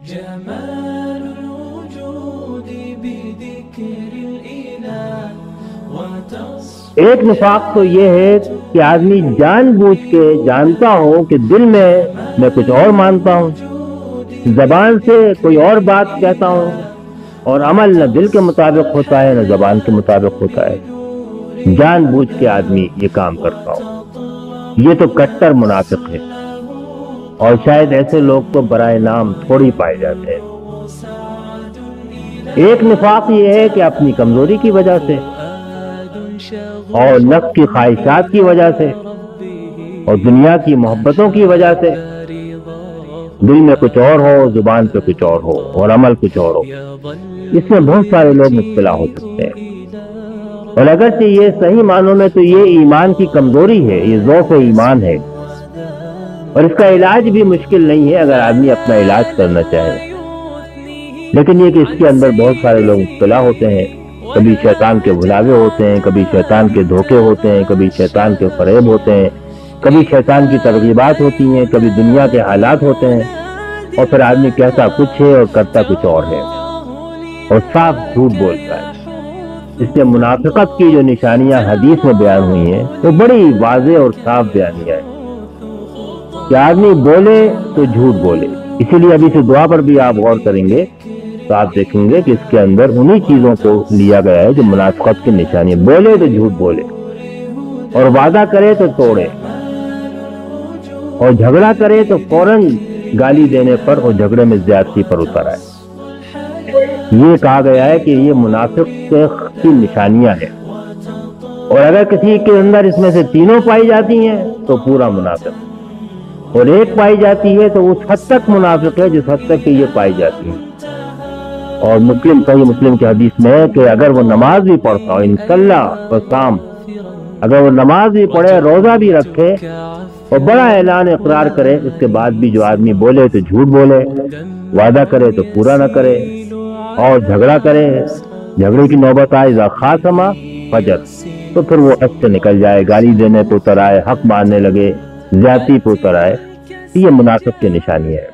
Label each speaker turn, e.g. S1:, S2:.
S1: جمال الوجود بذكر الإله وتصفيق۔
S2: ایک نفاق تو یہ ہے کہ آدمی جان بوجھ کے جانتا ہو کہ دل میں کچھ اور مانتا ہوں، زبان سے کوئی اور بات کہتا ہوں، اور عمل نہ دل کے مطابق ہوتا ہے نہ زبان کے مطابق ہوتا ہے، جان بوجھ کے آدمی یہ کام کرتا ہو، یہ تو کٹر منافق ہے، اور شاید ایسے لوگ تو برائے نام تھوڑی پائے جاتے ہیں۔ ایک نفاق یہ ہے کہ اپنی کمزوری کی وجہ سے اور نفس کی خواہشات کی وجہ سے اور دنیا کی محبتوں کی وجہ سے دل میں کچھ اور ہو، زبان پہ کچھ اور ہو اور عمل کچھ اور ہو، اس میں بہت سارے لوگ مبتلا ہو سکتے ہیں۔ اور اگرچہ یہ صحیح معنوں میں تو یہ ایمان کی کمزوری ہے، یہ ضعف ایمان ہے، اور اس کا علاج بھی مشکل نہیں ہے اگر آدمی اپنا علاج کرنا چاہے، لیکن یہ کہ اس کے اندر بہت سارے لوگ مبتلا ہوتے ہیں، کبھی شیطان کے بھلاوے ہوتے ہیں، کبھی شیطان کے دھوکے ہوتے ہیں، کبھی شیطان کے فریب ہوتے ہیں، کبھی شیطان کی ترغیبات ہوتی ہیں، کبھی دنیا کے حالات ہوتے ہیں، اور پھر آدمی کہتا کچھ ہے اور کرتا کچھ اور ہے، اور صاف جھوٹ بولتا ہے۔ اس لیے منافقت کی جو نشانیاں حدیث میں بیان ہوئی ہیں وہ بڑی واضح اور صاف بیانیاں ہیں کہ آدمی بولے تو جھوٹ بولے۔ اسی لیے ابھی سے دعا پر بھی آپ غور کریں گے تو آپ دیکھیں گے کہ اس کے اندر انہی چیزوں کو لیا گیا ہے جو منافقت کی نشانی ہے۔ بولے تو جھوٹ بولے، اور وعدہ کرے تو توڑے، اور جھگڑا کرے تو فوراً گالی دینے پر اور جھگڑے میں زیادتی پر اتر آئے۔ یہ کہا گیا ہے کہ یہ منافق کی نشانیاں ہیں، اور اگر کسی کے اندر اس میں سے تینوں پائی جاتی ہیں تو پورا منافق، اور ایک پائی جاتی ہے تو اس حد تک منافق ہے جس حد تک کہ یہ پائی جاتی ہے۔ اور صحیح مسلم کی حدیث میں ہے کہ اگر وہ نماز بھی پڑھتا ہو، انصلہ وصام، اگر وہ نماز بھی پڑھے، روزہ بھی رکھے اور بڑا اعلان اقرار کرے، اس کے بعد بھی جو آدمی بولے تو جھوٹ بولے، وعدہ کرے تو پورا نہ کرے، اور جھگڑا کرے، جھگڑے کی نوبت آئے اذا خاصم فجر، تو پھر وہ حد سے نکل جائے، گالی دینے پہ اتر آئے، حق ماننے لگے، زیادتی پہ اتر آئے، یہ منافق کی نشانی ہے۔